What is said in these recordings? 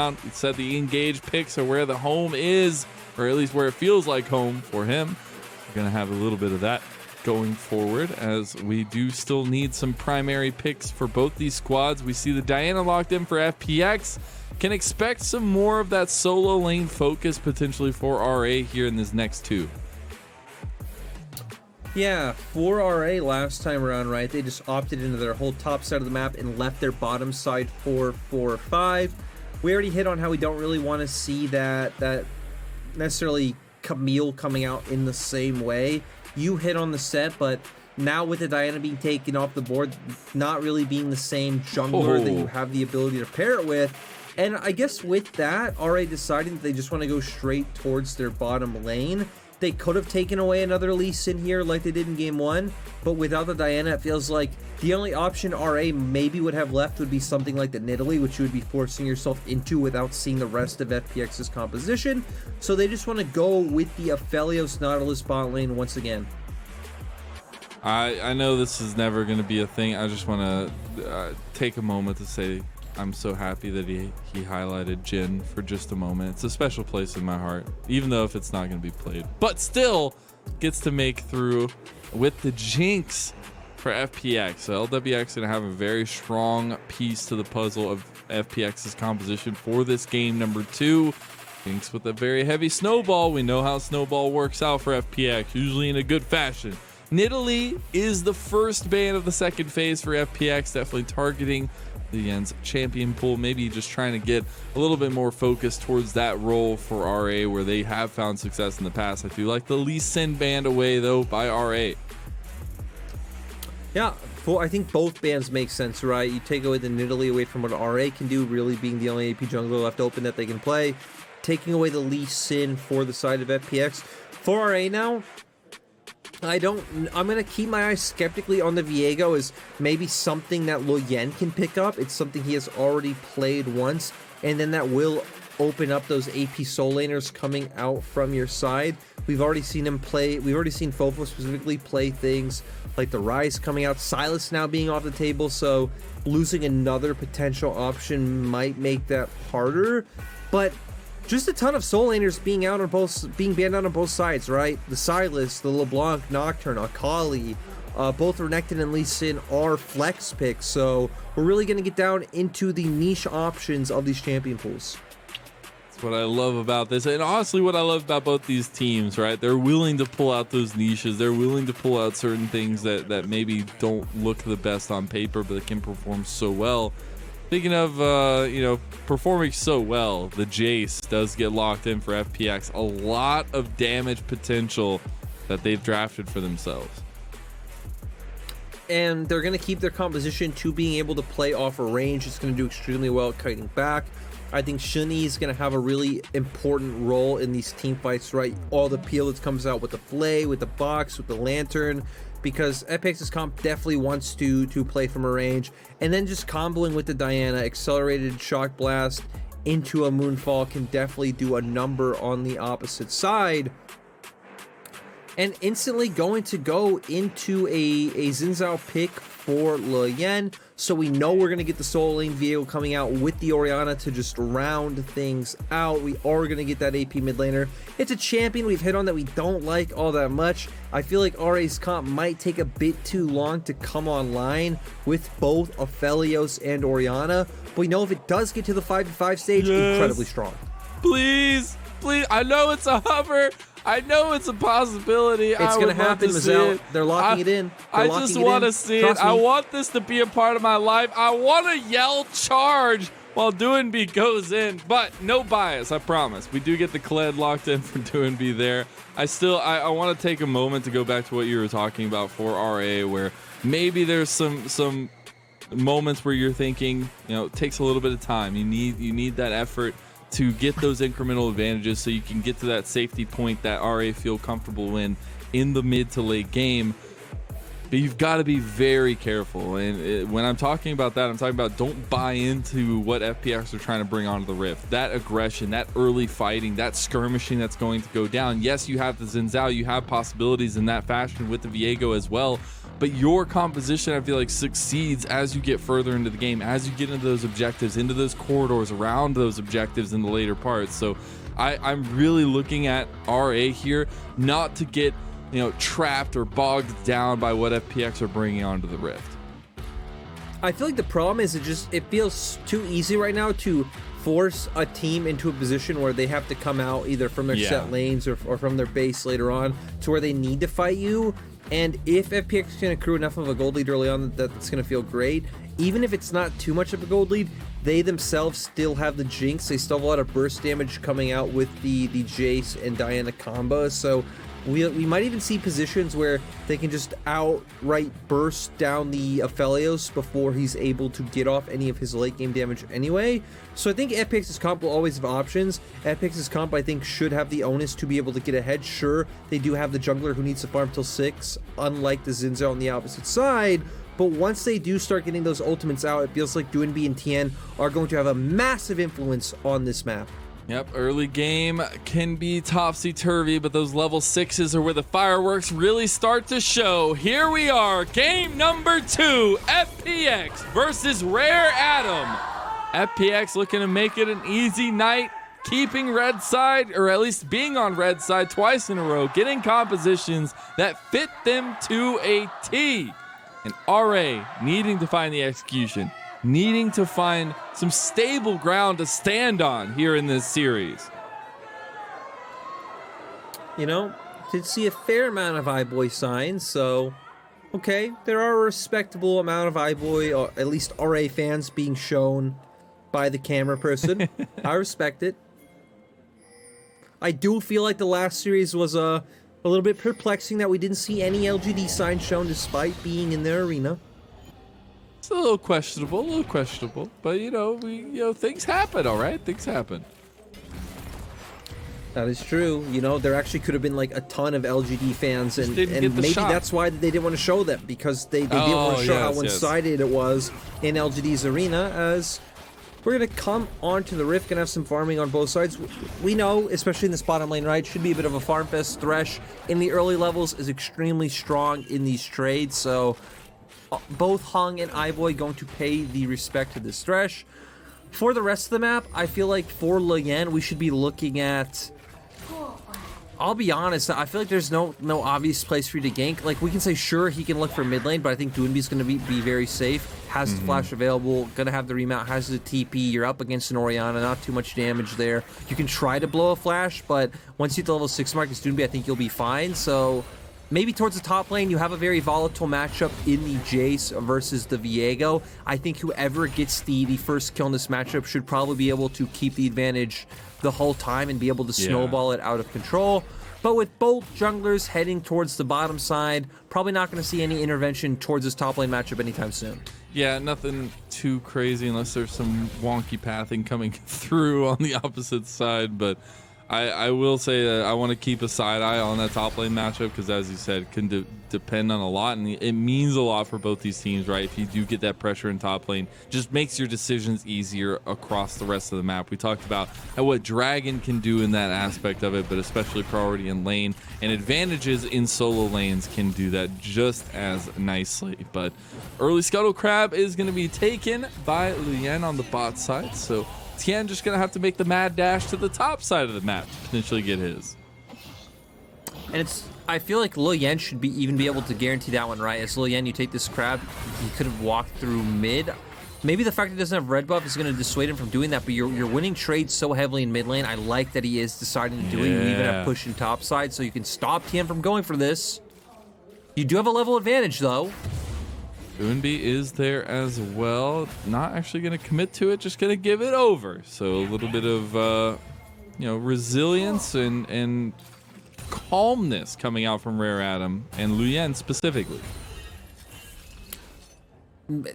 around. He said the engaged picks are where the home is, or at least where it feels like home for him. We're going to have a little bit of that going forward, as we do still need some primary picks for both these squads. We see the Diana locked in for FPX. Can expect some more of that solo lane focus potentially for RA here in this next two. Yeah, for RA last time around, right, they just opted into their whole top side of the map and left their bottom side 4-4-5. We already hit on how we don't really want to see that necessarily Camille coming out in the same way. You hit on the set, but now with the Diana being taken off the board, not really being the same jungler that you have the ability to pair it with. And I guess with that, RA deciding that they just want to go straight towards their bottom lane. They could have taken away another Lee Sin here like they did in game 1, but without the Diana, it feels like the only option RA maybe would have left would be something like the Nidalee, which you would be forcing yourself into without seeing the rest of FPX's composition. So they just want to go with the Aphelios Nautilus bot lane once again. I know this is never going to be a thing. I just want to take a moment to say I'm so happy that he highlighted Jhin for just a moment. It's a special place in my heart, even though if it's not going to be played, but still gets to make through with the Jinx for FPX. So LWX going to have a very strong piece to the puzzle of FPX's composition for this game number 2. Jinx with a very heavy snowball. We know how snowball works out for FPX, usually in a good fashion. Nidalee is the first ban of the second phase for FPX, definitely targeting the Yen's champion pool, maybe just trying to get a little bit more focus towards that role for RA where they have found success in the past. I do like the Lee Sin banned away though by RA. Yeah, I think both bans make sense, right? You take away the Nidalee away from what RA can do, really being the only AP jungler left open that they can play. Taking away the Lee Sin for the side of FPX. For RA now, I'm going to keep my eyes skeptically on the Viego as maybe something that Leyan can pick up. It's something he has already played once, and then that will open up those AP soul laners coming out from your side. We've already seen him play, we've already seen FoFo specifically play things like the Rise coming out, Silas now being off the table, so losing another potential option might make that harder, but just a ton of soul laners being banned out on both sides, right? The Silas, the LeBlanc, Nocturne, Akali, both Renekton and Lee Sin are flex picks, so we're really going to get down into the niche options of these champion pools. That's what I love about this, and honestly what I love about both these teams, right? They're willing to pull out those niches. They're willing to pull out certain things that maybe don't look the best on paper, but they can perform so well. Speaking of, performing so well, the Jayce does get locked in for FPX. A lot of damage potential that they've drafted for themselves. And they're going to keep their composition to being able to play off a range. It's going to do extremely well at kiting back. I think Shenyl is going to have a really important role in these team fights, right? All the peel that comes out with the Flay, with the box, with the Lantern, because FPX's comp definitely wants to play from a range, and then just comboing with the Diana, accelerated shock blast into a Moonfall can definitely do a number on the opposite side. And instantly going to go into a Xin Zhao pick for Leyan, so we know we're going to get the solo lane Viego coming out with the Orianna to just round things out. We are going to get that AP mid laner. It's a champion we've hit on that we don't like all that much. I feel like RA's comp might take a bit too long to come online with both Aphelios and Orianna, but we know if it does get to the 5v5 stage, incredibly strong. Please, I know it's a hover. I know it's a possibility. It's going to happen, Mazel. They're locking it in. I just want to see it. I want this to be a part of my life. I want to yell charge while Doinb goes in, but no bias, I promise. We do get the Kled locked in for Doinb there. I want to take a moment to go back to what you were talking about for RA, where maybe there's some moments where you're thinking, it takes a little bit of time. You need that effort to get those incremental advantages so you can get to that safety point that RA feel comfortable in the mid to late game. But you've got to be very careful. And when I'm talking about that, I'm talking about don't buy into what FPX are trying to bring onto the Rift. That aggression, that early fighting, that skirmishing that's going to go down. Yes, you have the Xin Zhao, you have possibilities in that fashion with the Viego as well. but your composition, I feel like, succeeds as you get further into the game, as you get into those objectives, into those corridors around those objectives in the later parts. So I'm really looking at RA here, not to get, you know, trapped or bogged down by what FPX are bringing onto the Rift. I feel like the problem is it feels too easy right now to force a team into a position where they have to come out either from their set lanes or from their base later on to where they need to fight you. And if FPX can accrue enough of a gold lead early on, that's going to feel great. Even if it's not too much of a gold lead, they themselves still have the Jinx. They still have a lot of burst damage coming out with the Jayce and Diana combo. So we might even see positions where they can just outright burst down the Aphelios before he's able to get off any of his late game damage anyway. So I think FPX's comp will always have options. FPX's comp, I think, should have the onus to be able to get ahead. Sure, they do have the jungler who needs to farm till 6, unlike the Zinzo on the opposite side. But once they do start getting those ultimates out, it feels like Doinb and Tian are going to have a massive influence on this map. Yep, early game can be topsy-turvy, but those level 6s are where the fireworks really start to show. Here we are, game number 2, FPX versus Rare Adam. FPX looking to make it an easy night, keeping red side, or at least being on red side twice in a row, getting compositions that fit them to a T. And RA needing to find the execution, needing to find some stable ground to stand on here in this series. You know, did see a fair amount of iBoy signs, so okay, there are a respectable amount of iBoy, or at least RA fans being shown by the camera person. I respect it. I do feel like the last series was a little bit perplexing that we didn't see any LGD signs shown despite being in their arena. It's a little questionable, but you know, things happen, all right? Things happen. That is true. You know, there actually could have been like a ton of LGD fans, and maybe that's why they didn't want to show them, because they didn't want to show how one-sided it was in LGD's arena. As we're going to come onto the Rift, going to have some farming on both sides. We know, especially in this bottom lane, right, should be a bit of a farm fest. Thresh in the early levels is extremely strong in these trades, so both Hung and iBoy going to pay the respect to this Thresh. For the rest of the map, I feel like for Leyan, we should be looking at... I'll be honest, I feel like there's no obvious place for you to gank. Like, we can say, sure, he can look for mid lane, but I think Doinb's going to be very safe. Has the flash available, going to have the remount, has the TP. You're up against an Orianna, not too much damage there. You can try to blow a flash, but once you hit the level 6 mark as Doinb, I think you'll be fine. So maybe towards the top lane, you have a very volatile matchup in the Jayce versus the Viego. I think whoever gets the first kill in this matchup should probably be able to keep the advantage the whole time and be able to snowball it out of control. But with both junglers heading towards the bottom side, probably not going to see any intervention towards this top lane matchup anytime soon. Yeah, nothing too crazy unless there's some wonky pathing coming through on the opposite side, but I will say that I want to keep a side eye on that top lane matchup, because as you said, can depend on a lot, and it means a lot for both these teams, right? If you do get that pressure in top lane, just makes your decisions easier across the rest of the map. We talked about what Dragon can do in that aspect of it, but especially priority in lane, and advantages in solo lanes can do that just as nicely. But early Scuttle Crab is going to be taken by Leyan on the bot side, so Tian just going to have to make the mad dash to the top side of the map to potentially get his. And I feel like Leyan should even be able to guarantee that one, right? As Leyan, you take this crab, he could have walked through mid. Maybe the fact that he doesn't have red buff is going to dissuade him from doing that, but you're winning trades so heavily in mid lane. I like that he is deciding to do it. You even have push in top side, so you can stop Tian from going for this. You do have a level advantage, though. Doinb is there as well. Not actually going to commit to it, just going to give it over. So a little bit of, resilience and calmness coming out from Rare Adam and Leyan specifically.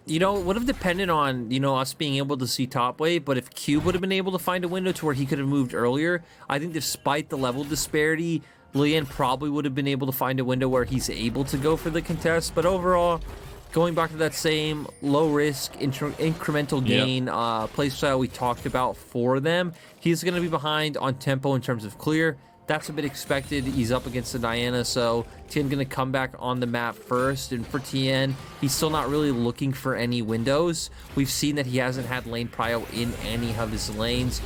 You know, it would have depended on, us being able to see top wave, but if Cube would have been able to find a window to where he could have moved earlier, I think despite the level disparity, Leyan probably would have been able to find a window where he's able to go for the contest. But overall, going back to that same low-risk, incremental gain playstyle we talked about for them, he's going to be behind on tempo in terms of clear. That's a bit expected. He's up against the Diana, so Tian gonna come back on the map first. And for Tian, he's still not really looking for any windows. We've seen that he hasn't had lane prio in any of his lanes.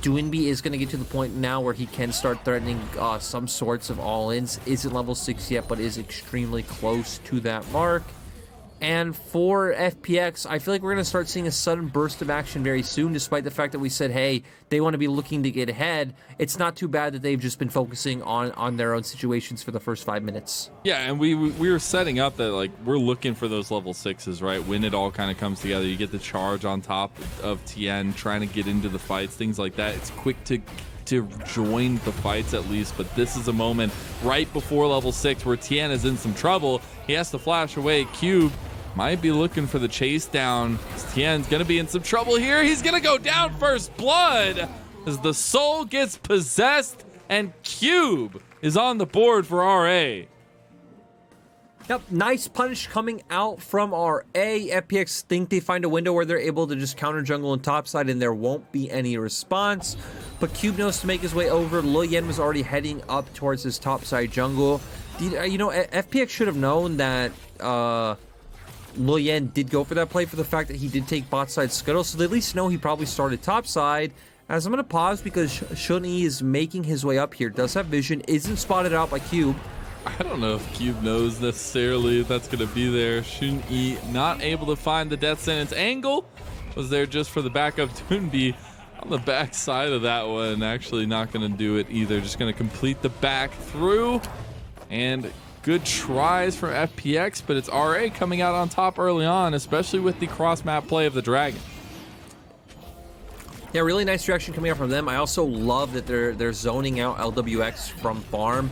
Doinb is going to get to the point now where he can start threatening some sorts of all-ins. Isn't level 6 yet, but is extremely close to that mark. And for FPX, I feel like we're going to start seeing a sudden burst of action very soon, despite the fact that we said, hey, they want to be looking to get ahead. It's not too bad that they've just been focusing on their own situations for the first 5 minutes. Yeah, and we were setting up that, like, we're looking for those level 6s, right? When it all kind of comes together, you get the charge on top of Tian, trying to get into the fights, things like that. It's quick to join the fights at least, but this is a moment right before level 6 where Tian is in some trouble. He has to flash away. Cube might be looking for the chase down. Tian's gonna be in some trouble here. He's gonna go down first blood as the soul gets possessed, and Cube is on the board for RA. Yep, nice punish coming out from RA. FPX think they find a window where they're able to just counter jungle and topside and there won't be any response. But Cube knows to make his way over. Leyan was already heading up towards his topside jungle. You know, FPX should have known that Leyan did go for that play for the fact that he did take bot side scuttle, so they at least know he probably started top side. As I'm going to pause because Shenyl is making his way up here, does have vision, isn't spotted out by Cube. I don't know if Cube knows necessarily if that's going to be there. Shenyl not able to find the death sentence angle. Was there just for the backup. Doinb on the back side of that one. Actually not going to do it either. Just going to complete the back through. And good tries from FPX, but it's RA coming out on top early on, especially with the cross-map play of the Dragon. Yeah, really nice reaction coming out from them. I also love that they're zoning out Lwx from farm.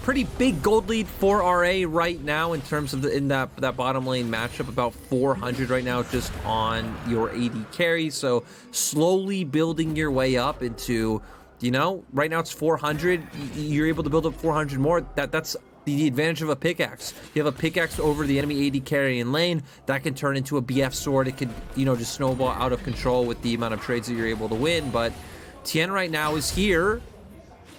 Pretty big gold lead for RA right now in terms of that bottom lane matchup. About 400 right now just on your AD carry. So slowly building your way up into, you know, right now it's 400. You're able to build up 400 more. That's the advantage of a pickaxe. You have a pickaxe over the enemy AD carry in lane, that can turn into a BF sword. It could, you know, just snowball out of control with the amount of trades that you're able to win. But Tian right now is here.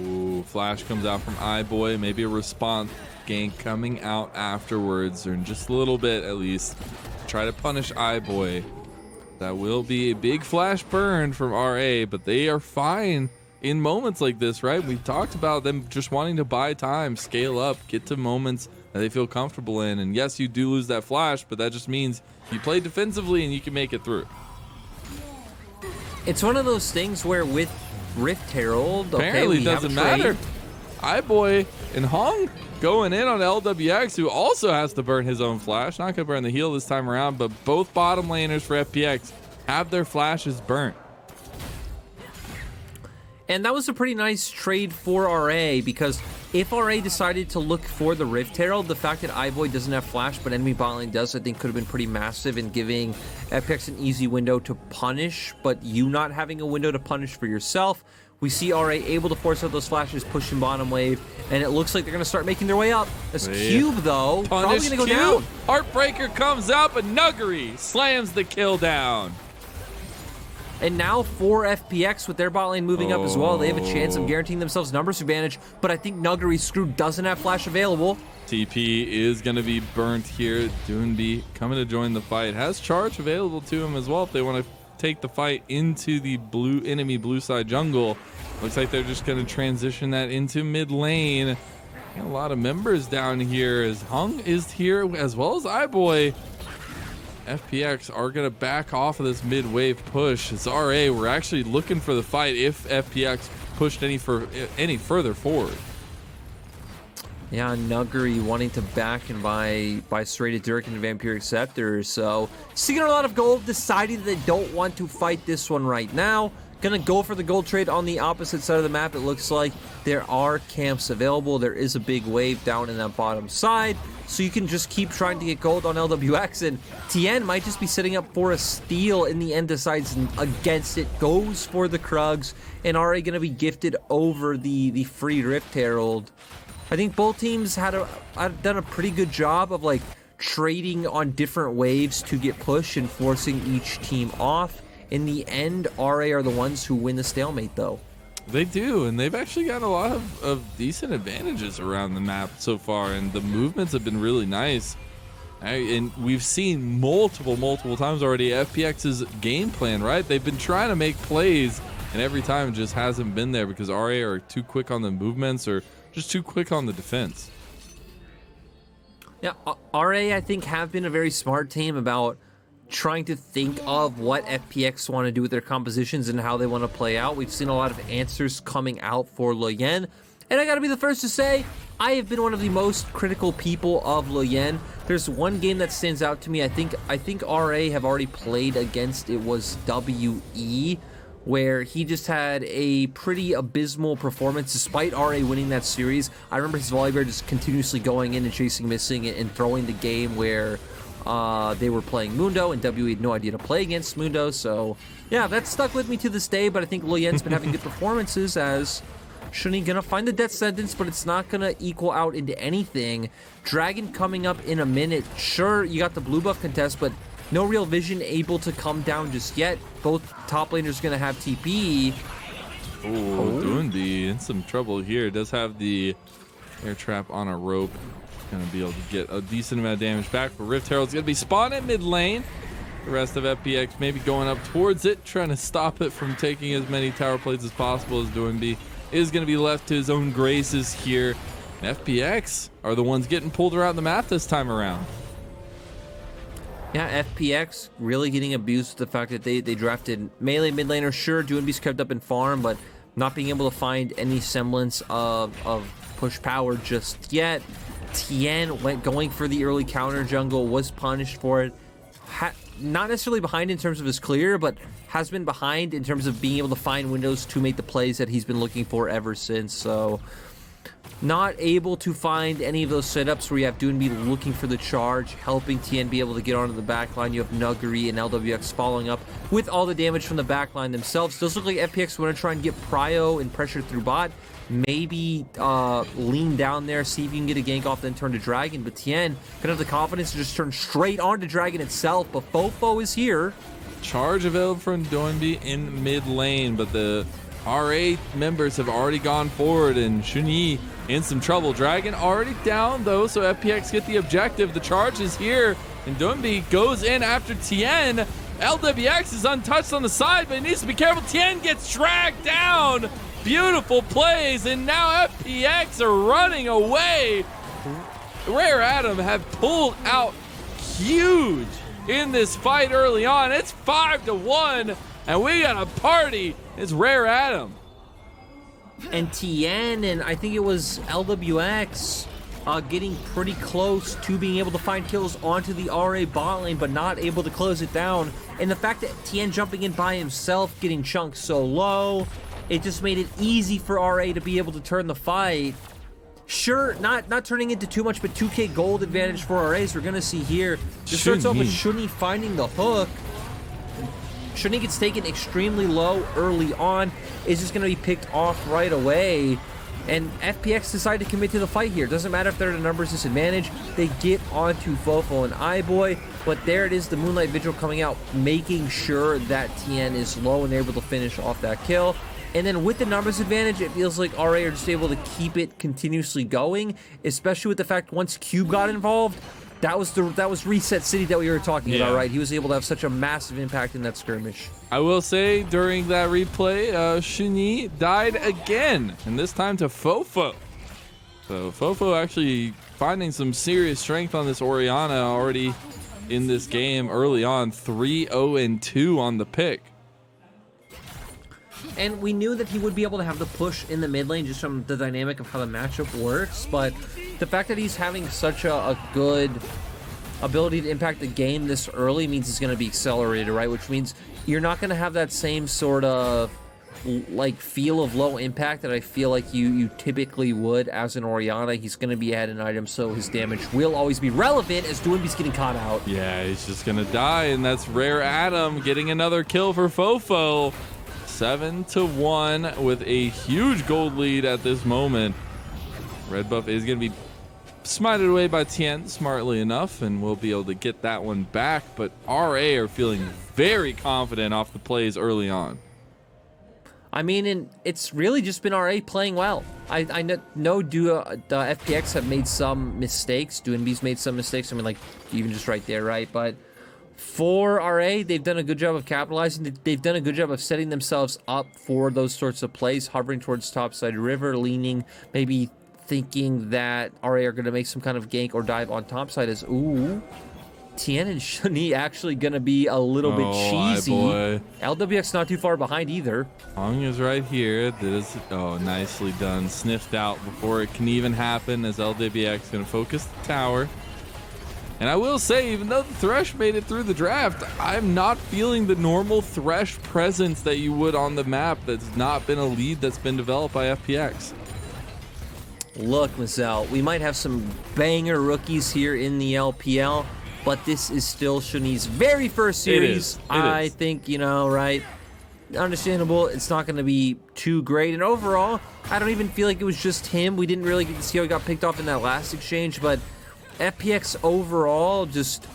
Ooh, flash comes out from iBoy. Maybe a response gank coming out afterwards, or in just a little bit at least, to try to punish iBoy. That will be a big flash burn from RA, but they are fine in moments like this, right? We've talked about them just wanting to buy time, scale up, get to moments that they feel comfortable in. And yes, you do lose that flash, but that just means you play defensively and you can make it through. It's one of those things where with Rift Herald, apparently doesn't matter. iBoy and Hong going in on Lwx, who also has to burn his own flash. Not gonna burn the heal this time around, but both bottom laners for FPX have their flashes burnt. And that was a pretty nice trade for RA, because if RA decided to look for the Rift Herald, the fact that iBoy doesn't have flash but enemy bot lane does, I think could have been pretty massive in giving FPX an easy window to punish, but you not having a window to punish for yourself. We see RA able to force out those flashes, pushing bottom wave, and it looks like they're going to start making their way up. As Cube, though, probably going to go down. Heartbreaker comes out, but Nuguri slams the kill down. And now for FPX, with their bot lane moving up as well, they have a chance of guaranteeing themselves numbers advantage, but I think Nuguri screwed doesn't have flash available. TP is going to be burnt here. Doinb coming to join the fight. Has charge available to him as well if they want to take the fight into the enemy blue side jungle. Looks like they're just going to transition that into mid lane. A lot of members down here as Hung is here as well as iBoy. FPX are going to back off of this mid-wave push. It's RA. We're actually looking for the fight if FPX pushed any further forward. Yeah, Nuguri wanting to back and buy straight Dirk and Vampiric Scepters. So, seeing a lot of gold, deciding that they don't want to fight this one right now. Gonna go for the gold trade on the opposite side of the map. It looks like there are camps available. There is a big wave down in that bottom side, so you can just keep trying to get gold on Lwx, and Tian might just be setting up for a steal. In the end, decides against it, goes for the Krugs, and already gonna be gifted over the free Rift Herald. I think both teams had done a pretty good job of like trading on different waves to get push and forcing each team off. In the end, RA are the ones who win the stalemate, though. They do, and they've actually got a lot of decent advantages around the map so far, and the movements have been really nice. And we've seen multiple times already FPX's game plan, right? They've been trying to make plays, and every time it just hasn't been there because RA are too quick on the movements or just too quick on the defense. Yeah, RA, I think, have been a very smart team about trying to think of what FPX want to do with their compositions and how they want to play out. We've seen a lot of answers coming out for Leyan, and I gotta be the first to say, I have been one of the most critical people of Leyan. There's one game that stands out to me. I think RA have already played against, it was WE, where he just had a pretty abysmal performance despite RA winning that series. I remember his volleyball just continuously going in and chasing, missing, and throwing the game where they were playing Mundo, and WE had no idea to play against Mundo. So yeah, that stuck with me to this day, but I think Leyan's been having good performances. As Shenyl gonna find the death sentence, but it's not gonna equal out into anything. Dragon coming up in a minute. Sure, you got the blue buff contest, but no real vision able to come down just yet. Both top laners gonna have TP. Oh, Doinb in some trouble here. Does have the air trap on a rope. Gonna be able to get a decent amount of damage back, but Rift Herald's gonna be spawned in mid lane. The rest of FPX maybe going up towards it, trying to stop it from taking as many tower plates as possible. As Doinb is gonna be left to his own graces here. And FPX are the ones getting pulled around the map this time around. Yeah, FPX really getting abused with the fact that they drafted melee mid laner. Sure, Doinb's kept up in farm, but not being able to find any semblance of push power just yet. Tian going for the early counter jungle, was punished for it. Not necessarily behind in terms of his clear, but has been behind in terms of being able to find windows to make the plays that he's been looking for ever since. So not able to find any of those setups where you have Doinb looking for the charge, helping Tian be able to get onto the backline. You have Nuguri and Lwx following up with all the damage from the backline themselves. Does look like FPX want to try and get prio and pressure through bot. Maybe lean down there, see if you can get a gank off, then turn to Dragon. But Tian gonna have the confidence to just turn straight onto Dragon itself. But FoFo is here. Charge available from Doinb in mid lane, but the RA members have already gone forward, and Shenyl in some trouble. Dragon already down though, so FPX get the objective. The charge is here, and Doinb goes in after Tian. Lwx is untouched on the side, but he needs to be careful. Tian gets dragged down. Beautiful plays, and now FPX are running away. Rare Adam have pulled out huge in this fight early on. It's 5-1, and we got a party. It's Rare Adam. And Tian, and I think it was Lwx getting pretty close to being able to find kills onto the RA bot lane, but not able to close it down. And the fact that Tian jumping in by himself, getting chunked so low, it just made it easy for RA to be able to turn the fight. Sure, not turning into too much, but 2k gold advantage for RAs. We're gonna see here. Just starts off with Shenyl finding the hook. Shenyl gets taken extremely low early on. Is just gonna be picked off right away. And FPX decide to commit to the fight here. Doesn't matter if they're at a numbers disadvantage. They get onto FoFo and iBoy. But there it is, the Moonlight Vigil coming out, making sure that Tian is low and able to finish off that kill. And then with the numbers advantage, it feels like RA are just able to keep it continuously going, especially with the fact once Cube got involved, that was Reset City that we were talking about, right? He was able to have such a massive impact in that skirmish. I will say during that replay, Shenyl died again, and this time to FoFo. So FoFo actually finding some serious strength on this Orianna already in this game early on. 3-0-2 on the pick. And we knew that he would be able to have the push in the mid lane just from the dynamic of how the matchup works, but the fact that he's having such a good ability to impact the game this early means he's going to be accelerated, right? Which means you're not going to have that same sort of like feel of low impact that I feel like you typically would as an Orianna. He's going to be at an item, so his damage will always be relevant as Doinb's getting caught out. Yeah, he's just going to die, and that's Rare Adam getting another kill for FoFo. 7-1 with a huge gold lead at this moment. Red buff is going to be smited away by Tian smartly enough, and we'll be able to get that one back. But RA are feeling very confident off the plays early on. I mean, and it's really just been RA playing well. I know the FPX have made some mistakes. Doinb's made some mistakes. I mean, like, even just right there, right? But for RA, they've done a good job of capitalizing. They've done a good job of setting themselves up for those sorts of plays, hovering towards topside river, leaning, maybe thinking that RA are going to make some kind of gank or dive on topside as, ooh, Tian and Shenyl actually going to be a little bit cheesy. iBoy. Lwx not too far behind either. Hong is right here. This, oh, nicely done. Sniffed out before it can even happen as LWX going to focus the tower. And I will say, even though the Thresh made it through the draft, I'm not feeling the normal Thresh presence that you would on the map that's not been a lead that's been developed by FPX. Look, Mazel, we might have some banger rookies here in the LPL, but this is still Shenyl's very first series. I think, you know, right? Understandable. It's not going to be too great. And overall, I don't even feel like it was just him. We didn't really get to see how he got picked off in that last exchange, but FPX overall just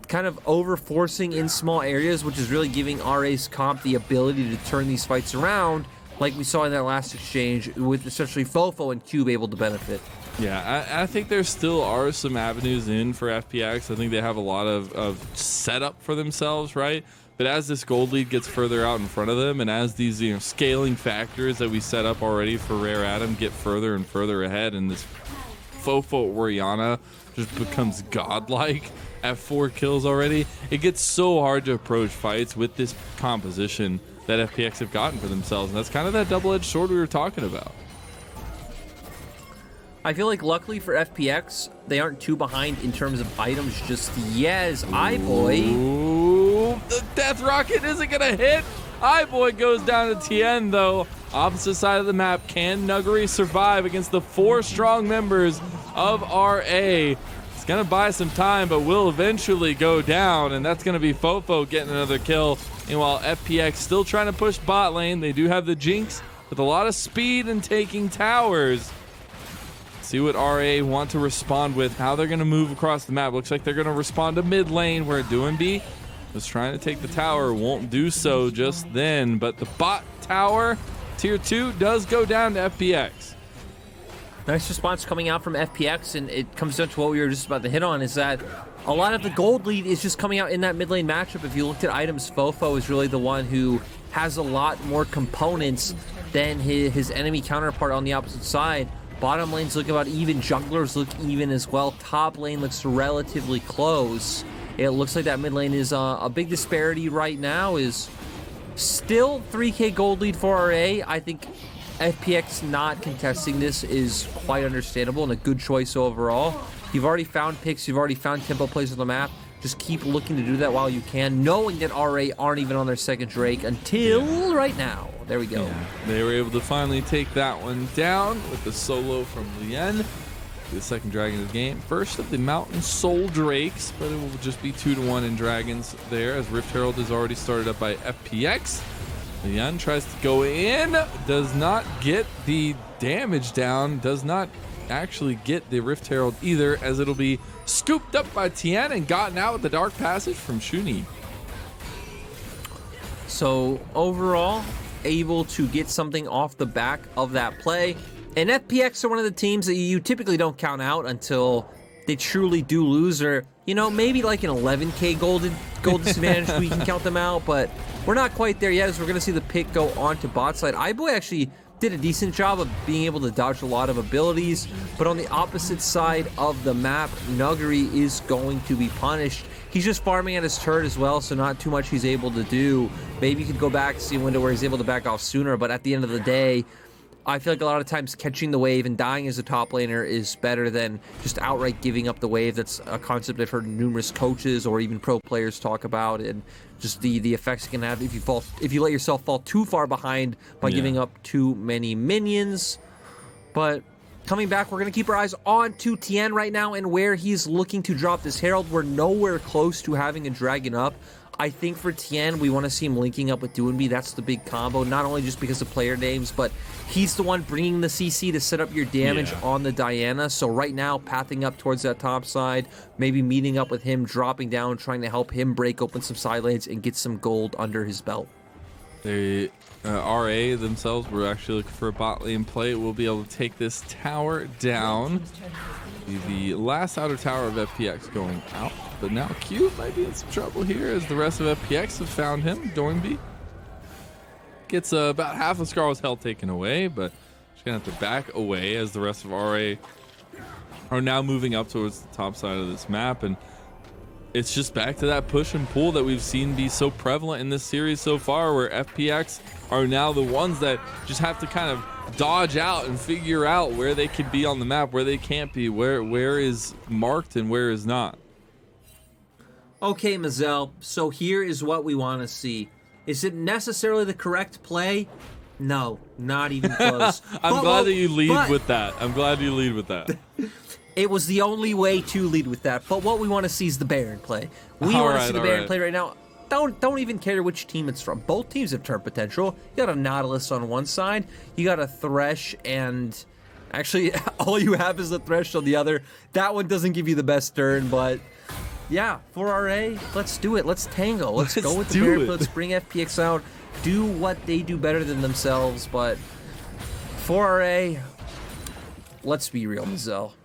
kind of over-forcing in small areas, which is really giving RA's comp the ability to turn these fights around, like we saw in that last exchange, with essentially FoFo and Cube able to benefit. Yeah, I think there still are some avenues in for FPX. I think they have a lot of setup for themselves, right? But as this gold lead gets further out in front of them, and as these, you know, scaling factors that we set up already for Rare Adam get further and further ahead, and this FoFo Orianna just becomes godlike at 4 kills already, it gets so hard to approach fights with this composition that FPX have gotten for themselves, and that's kind of that double-edged sword we were talking about. I feel like luckily for FPX, they aren't too behind in terms of items just yet, as iBoy. Ooh, the death rocket isn't gonna hit. iBoy goes down to Tian though. Opposite side of the map, can Nuguri survive against the 4 strong members of RA? It's gonna buy some time, but will eventually go down, and that's gonna be FoFo getting another kill. And while FPX still trying to push bot lane, they do have the Jinx with a lot of speed and taking towers. See what RA want to respond with, how they're gonna move across the map. Looks like they're gonna respond to mid lane where Doinb was trying to take the tower, won't do so just then, but the bot tower, tier 2, does go down to FPX. Nice response coming out from FPX, and it comes down to what we were just about to hit on, is that a lot of the gold lead is just coming out in that mid lane matchup. If you looked at items, FoFo is really the one who has a lot more components than his enemy counterpart on the opposite side. Bottom lane's look about even, junglers look even as well. Top lane looks relatively close. It looks like that mid lane is a big disparity right now, is still 3k gold lead for RA. I think FPX not contesting this is quite understandable and a good choice overall. You've already found picks, you've already found tempo plays on the map. Just keep looking to do that while you can, knowing that RA aren't even on their second Drake until right now. There we go. Yeah, they were able to finally take that one down with the solo from Leyan, the second dragon of the game. First of the Mountain Soul Drakes, but it will just be 2-1 in dragons there, as Rift Herald is already started up by FPX. Leyan tries to go in, does not get the damage down, does not actually get the Rift Herald either, as it'll be scooped up by Tian and gotten out with the Dark Passage from Shenyl. So overall, able to get something off the back of that play. And FPX are one of the teams that you typically don't count out until they truly do lose, or, you know, maybe like an 11k gold disadvantage we can count them out, but we're not quite there yet, as we're going to see the pick go on to bot side. iBoy actually did a decent job of being able to dodge a lot of abilities, but on the opposite side of the map, Nuguri is going to be punished. He's just farming at his turret as well, so not too much he's able to do. Maybe you could go back, see a window where he's able to back off sooner, but at the end of the day, I feel like a lot of times catching the wave and dying as a top laner is better than just outright giving up the wave. That's a concept I've heard numerous coaches or even pro players talk about, and just the effects it can have if you let yourself fall too far behind by giving up too many minions. But coming back, we're going to keep our eyes on to Tian right now and where he's looking to drop this Herald. We're nowhere close to having a dragon up. I think for Tian, we want to see him linking up with Doinb. That's the big combo, not only just because of player names, but he's the one bringing the CC to set up your damage on the Diana. So right now, pathing up towards that top side, maybe meeting up with him, dropping down, trying to help him break open some side lanes and get some gold under his belt. They RA themselves were actually looking for a bot lane play. We'll be able to take this tower down. The last outer tower of FPX going out, but now Cube might be in some trouble here as the rest of FPX have found him. Doinb gets about half of Scarlet's health taken away, but she's gonna have to back away as the rest of RA are now moving up towards the top side of this map. And it's just back to that push and pull that we've seen be so prevalent in this series so far, where FPX are now the ones that just have to kind of dodge out and figure out where they can be on the map, where they can't be, where is marked and where is not. Okay, Mazel, so here is what we want to see. Is it necessarily the correct play? No, not even close. I'm glad that you lead with that. I'm glad you lead with that. It was the only way to lead with that, but what we want to see is the Baron play. We want to see the Baron play right now. Don't even care which team it's from. Both teams have turn potential. You got a Nautilus on one side, you got a Thresh, and actually all you have is the Thresh on the other. That one doesn't give you the best turn, but yeah, for RA, let's do it. Let's tango. Let's go with the Baron play. Let's bring FPX out. Do what they do better than themselves, but for RA, let's be real, Mazel.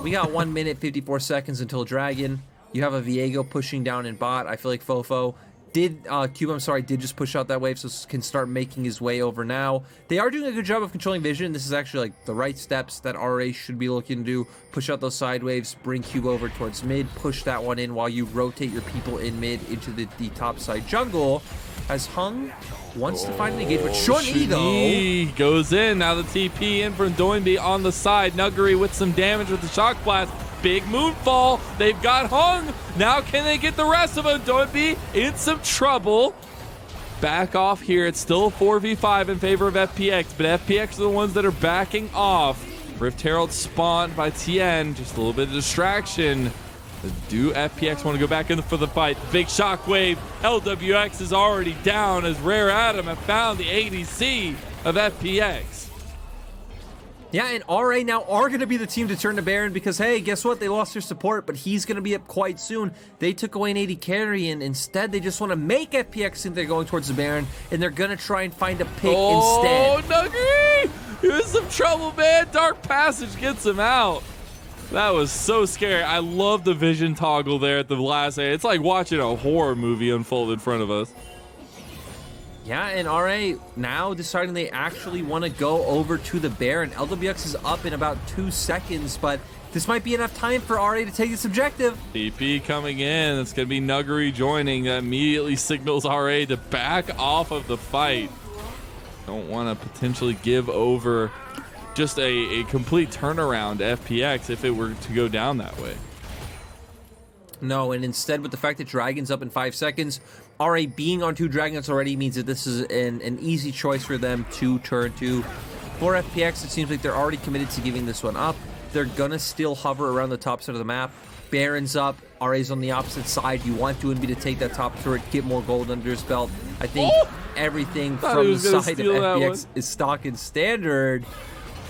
We got 1 minute 54 seconds until Dragon. You have a Viego pushing down in bot. I feel like FoFo did did just push out that wave, so can start making his way over now. They are doing a good job of controlling vision. This is actually like the right steps that RA should be looking to do. Push out those side waves, bring Cube over towards mid, push that one in while you rotate your people in mid into the top side jungle. As Hung wants to find an engagement. Shenyl though goes in. Now the TP in from Doinb on the side. Nuguri with some damage with the shock blast. Big moonfall. They've got Hung. Now can they get the rest of them? Doinb in some trouble. Back off here. It's still a 4v5 in favor of FPX, but FPX are the ones that are backing off. Rift Herald spawned by Tian. Just a little bit of distraction. Do FPX want to go back in for the fight? Big shockwave. Lwx is already down as Rare Adam have found the ADC of FPX. Yeah, and RA now are going to be the team to turn to Baron because, hey, guess what? They lost their support, but he's going to be up quite soon. They took away an AD carry, and instead they just want to make FPX think they're going towards the Baron, and they're going to try and find a pick instead. Oh, Nuguri! He was some trouble, man. Dark Passage gets him out. That was so scary. I love the vision toggle there at the last area. It's like watching a horror movie unfold in front of us. Yeah, and RA now deciding they actually want to go over to the Baron. Lwx is up in about 2 seconds, but this might be enough time for RA to take this objective. TP coming in. It's going to be Nuguri joining. That immediately signals RA to back off of the fight. Don't want to potentially give over just a complete turnaround to FPX if it were to go down that way. No, and instead with the fact that Dragon's up in 5 seconds, RA being on 2 Dragons already means that this is an easy choice for them to turn to. For FPX, it seems like they're already committed to giving this one up. They're gonna still hover around the top side of the map. Baron's up, RA's on the opposite side. You want Doinb to take that top turret, get more gold under his belt. I think everything from the side of FPX is stock and standard.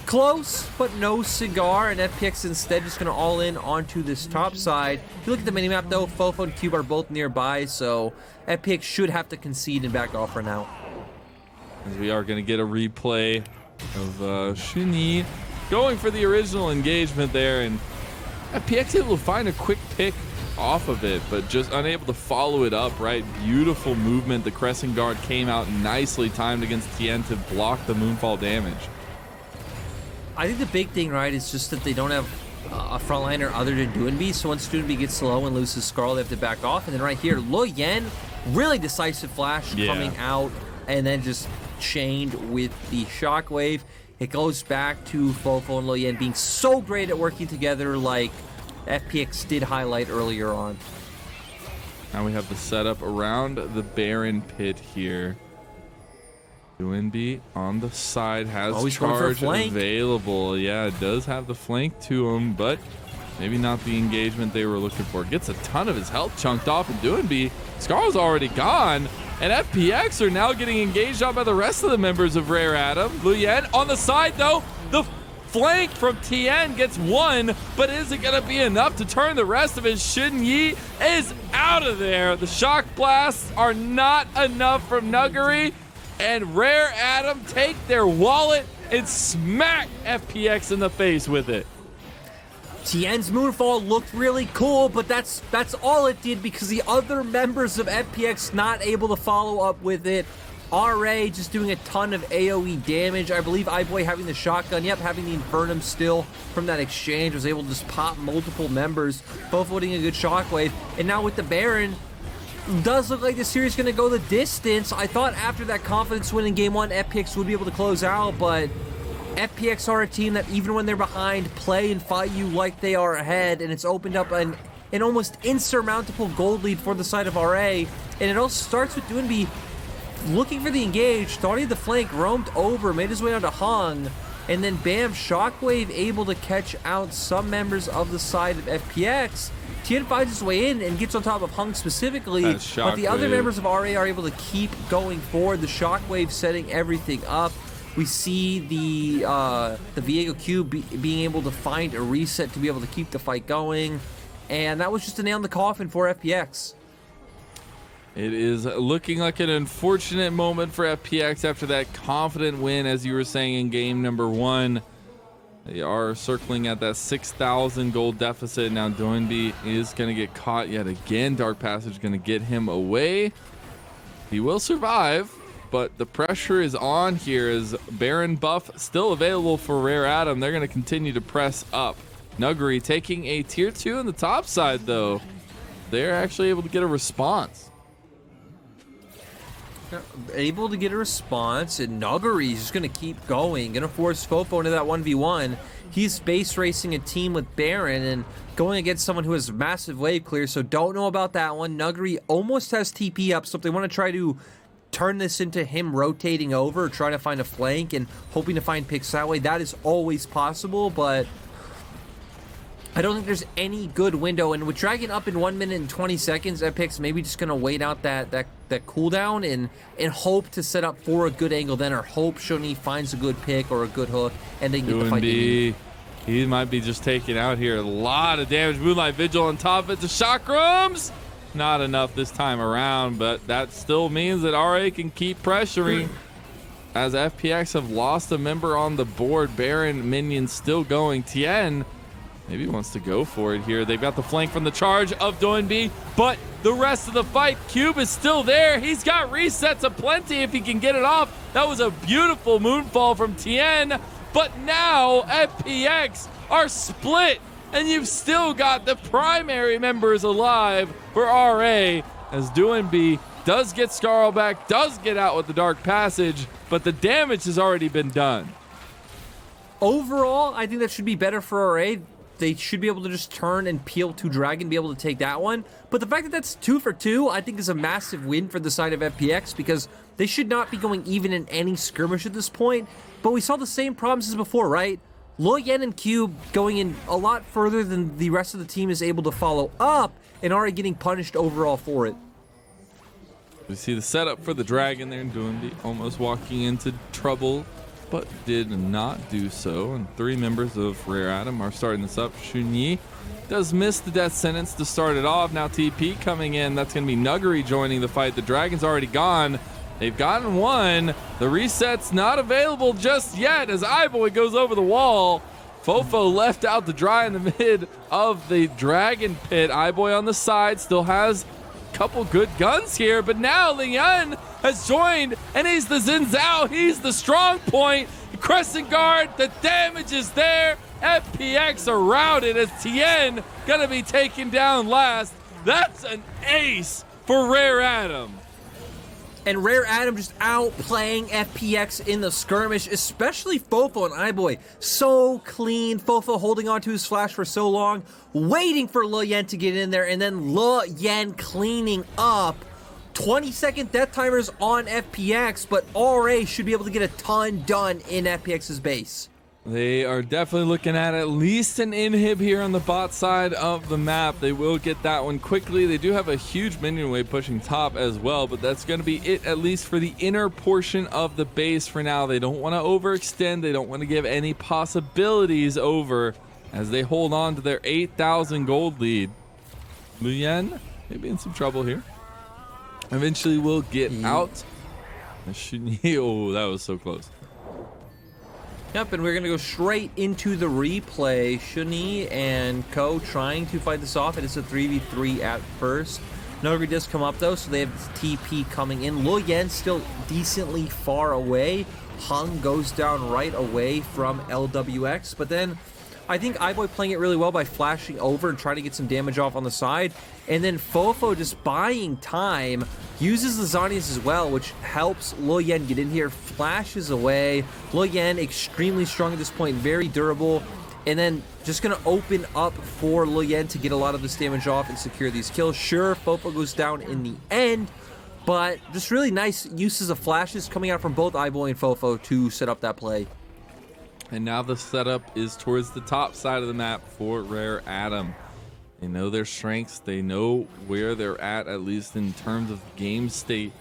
Close, but no cigar, and FPX instead just going to all in onto this top side. If you look at the minimap, though, FoFo and Cube are both nearby, so FPX should have to concede and back off for now. As we are going to get a replay of Shenyl going for the original engagement there, and FPX able to find a quick pick off of it, but just unable to follow it up, right? Beautiful movement. The Crescent Guard came out nicely timed against Tian to block the Moonfall damage. I think the big thing, right, is just that they don't have a frontliner other than Doinb. So once Doinb gets slow and loses Scarl, they have to back off. And then right here, Leyan, really decisive flash coming out and then just chained with the shockwave. It goes back to FoFo and Leyan being so great at working together like FPX did highlight earlier on. Now we have the setup around the Baron pit here. Doinb on the side has charge available. Yeah, it does have the flank to him, but maybe not the engagement they were looking for. Gets a ton of his health chunked off, and Doinb, Scar's already gone, and FPX are now getting engaged on by the rest of the members of Rare Adam. Leyan on the side, though. The flank from Tian gets one, but is it going to be enough to turn the rest of his? Shenyl is out of there. The shock blasts are not enough from Nuguri. and Rare Adam take their wallet and smack FPX in the face with it. Tian's Moonfall looked really cool, but that's all it did because the other members of FPX not able to follow up with it. RA just doing a ton of AoE damage. I believe iBoy having the shotgun, yep, having the Infernum still from that exchange, was able to just pop multiple members, both holding a good shockwave. And now with the Baron, does look like the series is going to go the distance. I thought after that confidence win in game 1, FPX would be able to close out, but FPX are a team that even when they're behind, play and fight you like they are ahead, and it's opened up an almost insurmountable gold lead for the side of RA. And it all starts with Doinb looking for the engage, thought he had the flank, roamed over, made his way onto Hung, and then bam, Shockwave able to catch out some members of the side of FPX. Tian finds his way in and gets on top of Hung specifically, but the other members of RA are able to keep going forward. The Shockwave setting everything up. We see the Viego Q being able to find a reset to be able to keep the fight going, and that was just a nail in the coffin for FPX. It is looking like an unfortunate moment for FPX after that confident win, as you were saying, in game number 1. They are circling at that 6,000 gold deficit. Now Doinb is going to get caught yet again. Dark Passage going to get him away. He will survive, but the pressure is on here as Baron buff still available for Rare Adam. They're going to continue to press up. Nuguri taking a tier 2 on the top side, though. They're actually able to get a response. Able to get a response, and Nuguri is just going to keep going, going to force FoFo into that 1v1. He's base racing a team with Baron and going against someone who has massive wave clear, so don't know about that one. Nuguri almost has TP up, so if they want to try to turn this into him rotating over, trying to find a flank and hoping to find picks that way, that is always possible, but I don't think there's any good window. And with Dragon up in 1 minute and 20 seconds, FPX maybe just going to wait out that cooldown and hope to set up for a good angle then, or hope Shenyl finds a good pick or a good hook and they can get the fight. He might be just taking out here a lot of damage. Moonlight Vigil on top of it. The chakrams, not enough this time around, but that still means that RA can keep pressuring. As FPX have lost a member on the board, Baron minions still going. Tian maybe wants to go for it here. They've got the flank from the charge of Doinb, but the rest of the fight, Cube is still there. He's got resets aplenty if he can get it off. That was a beautiful moonfall from Tian, but now FPX are split, and you've still got the primary members alive for RA, as Doinb does get Scarl back, does get out with the Dark Passage, but the damage has already been done. Overall, I think that should be better for RA. They should be able to just turn and peel to Dragon, be able to take that one. But the fact that that's 2 for 2, I think is a massive win for the side of FPX, because they should not be going even in any skirmish at this point. But we saw the same problems as before, right? Leyan and Cube going in a lot further than the rest of the team is able to follow up, and already getting punished overall for it. We see the setup for the Dragon there, and Doinb almost walking into trouble, but did not do so. And 3 members of Rare Adam are starting this up. Shenyl does miss the death sentence to start it off. Now TP coming in. That's going to be Nuguri joining the fight. The Dragon's already gone. They've gotten one. The reset's not available just yet as iBoy goes over the wall. FoFo left out to dry in the mid of the Dragon pit. iBoy on the side still has a couple good guns here, but now Leyan has joined, and he's the Zhao. He's the strong point. Crescent guard, the damage is there. FPX are routed as Tian gonna be taken down last. That's an ace for Rare Adam. And Rare Adam just outplaying FPX in the skirmish, especially FoFo and iBoy. So clean. FoFo holding on to his flash for so long, waiting for Leyan to get in there, and then Leyan cleaning up. 20-second death timers on FPX, but RA should be able to get a ton done in FPX's base. They are definitely looking at least an inhib here on the bot side of the map. They will get that one quickly. They do have a huge minion wave pushing top as well, but that's going to be it, at least for the inner portion of the base for now. They don't want to overextend. They don't want to give any possibilities over as they hold on to their 8,000 gold lead. Leyan maybe in some trouble here. Eventually will get out. Oh, that was so close. Yep, and we're going to go straight into the replay. Shenyl and Co trying to fight this off. It is a 3v3 at first. Nuguri does come up, though, so they have this TP coming in. Leyan still decently far away. Hung goes down right away from Lwx, but then I think iBoy playing it really well by flashing over and trying to get some damage off on the side. And then FoFo just buying time, uses the Zhonias as well, which helps Leyan get in here, flashes away. Leyan extremely strong at this point, very durable. And then just going to open up for Leyan to get a lot of this damage off and secure these kills. Sure, FoFo goes down in the end, but just really nice uses of flashes coming out from both iBoy and FoFo to set up that play. And now the setup is towards the top side of the map for Rare Adam. They know their strengths. They know where they're at least in terms of game state.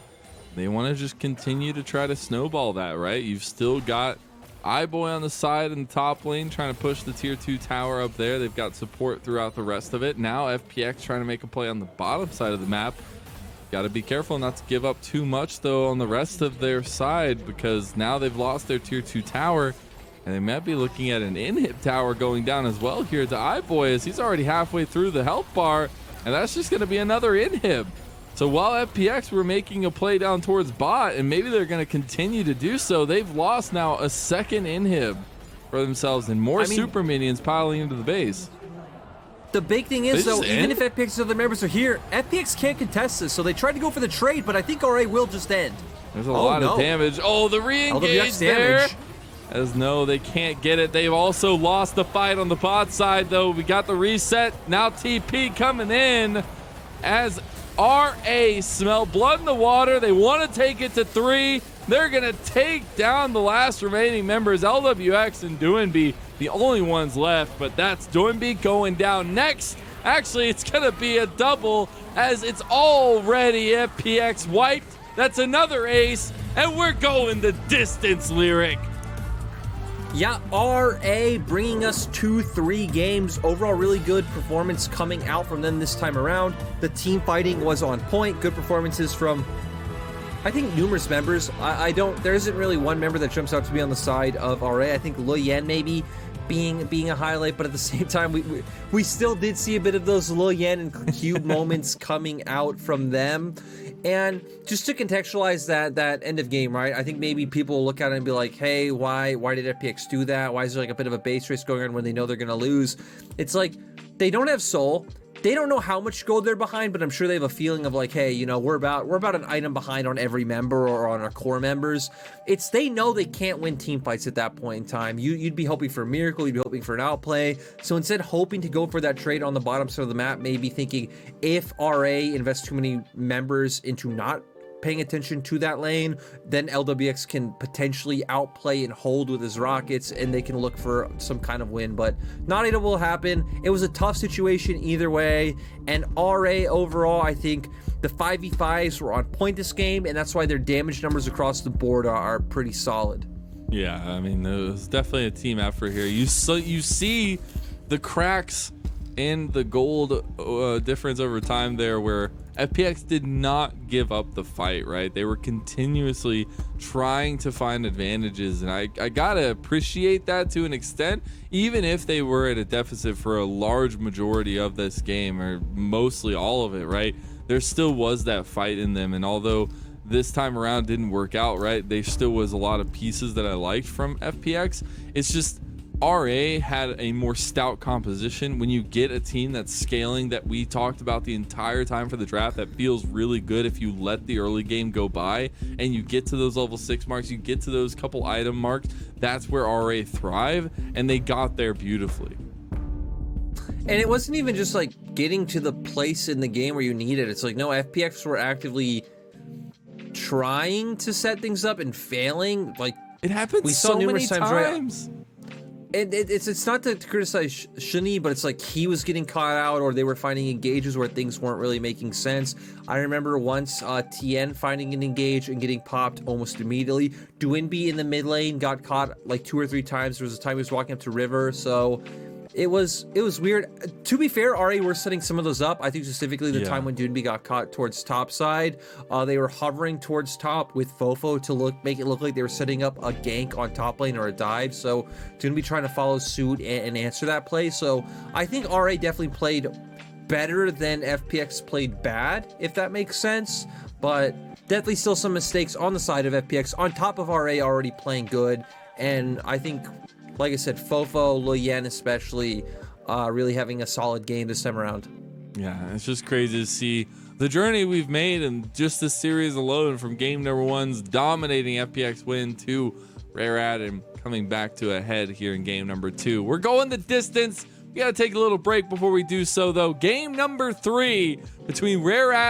They want to just continue to try to snowball that, right? You've still got iBoy on the side in the top lane trying to push the tier 2 tower up there. They've got support throughout the rest of it. Now FPX trying to make a play on the bottom side of the map. Got to be careful not to give up too much, though, on the rest of their side, because now they've lost their tier 2 tower. And they might be looking at an inhib tower going down as well here to iBoy, as he's already halfway through the health bar, and that's just going to be another inhib. So while FPX were making a play down towards bot, and maybe they're going to continue to do so, they've lost now a second inhib for themselves, and more super minions piling into the base. The big thing is, though, even if FPX and other members are here, FPX can't contest this, so they tried to go for the trade, but I think RA will just end. There's a lot of damage. Oh, the re-engage there. As no, they can't get it. They've also lost the fight on the bot side, though. We got the reset. Now TP coming in as RA smell blood in the water. They want to take it to 3. They're going to take down the last remaining members. Lwx and Doinb, the only ones left, but that's Doinb going down next. Actually, it's going to be a double, as it's already FPX wiped. That's another ace, and we're going the distance, Lyric. Yeah, RA bringing us 2-3 games. Overall, really good performance coming out from them this time around. The team fighting was on point. Good performances from, I think, numerous members. There isn't really one member that jumps out to be on the side of RA. I think Leyan maybe being a highlight, but at the same time, we still did see a bit of those Leyan and Cube moments coming out from them. And just to contextualize that end of game, right? I think maybe people will look at it and be like, hey, why did FPX do that? Why is there like a bit of a base race going on when they know they're going to lose? It's like, they don't have soul. They don't know how much gold they're behind, but I'm sure they have a feeling of like, hey, you know, we're about an item behind on every member or on our core members. They know they can't win team fights at that point in time. You'd be hoping for a miracle, you'd be hoping for an outplay. So instead, hoping to go for that trade on the bottom side of the map, maybe thinking if RA invests too many members into not paying attention to that lane, then Lwx can potentially outplay and hold with his rockets, and they can look for some kind of win, but not able to happen. It was a tough situation either way, and RA overall, I think the 5v5s were on point this game, and that's why their damage numbers across the board are pretty solid. Yeah, I mean, it was definitely a team effort here. You see the cracks in the gold difference over time there, where FPX did not give up the fight, right? They were continuously trying to find advantages, and I gotta appreciate that to an extent, even if they were at a deficit for a large majority of this game, or mostly all of it, right? There still was that fight in them, and although this time around didn't work out, right, there still was a lot of pieces that I liked from FPX. It's just RA had a more stout composition. When you get a team that's scaling, that we talked about the entire time for the draft, that feels really good if you let the early game go by and you get to those level 6 marks, you get to those couple item marks, that's where RA thrive, and they got there beautifully. And it wasn't even just like getting to the place in the game where you need it. It's like, no, FPX were actively trying to set things up and failing. Like, it happened we saw so numerous many times. Right? And it's not to criticize Shenyl, but it's like he was getting caught out, or they were finding engages where things weren't really making sense. I remember once Tian finding an engage and getting popped almost immediately. Doinb in the mid lane got caught like 2 or 3 times. There was a time he was walking up to river. So it was weird. To be fair, RA were setting some of those up. I think specifically the Yeah. time when Doinb got caught towards top side, they were hovering towards top with FoFo to make it look like they were setting up a gank on top lane or a dive. So Doinb trying to follow suit and answer that play. So I think RA definitely played better than FPX played bad, if that makes sense. But definitely still some mistakes on the side of FPX on top of RA already playing good. And I think, like I said, FoFo, Leyan especially, really having a solid game this time around. Yeah, it's just crazy to see the journey we've made in just this series alone, from game number 1's dominating FPX win to Rare Adam coming back to a head here in game number 2. We're going the distance. We got to take a little break before we do so, though. Game number 3 between Rare Adam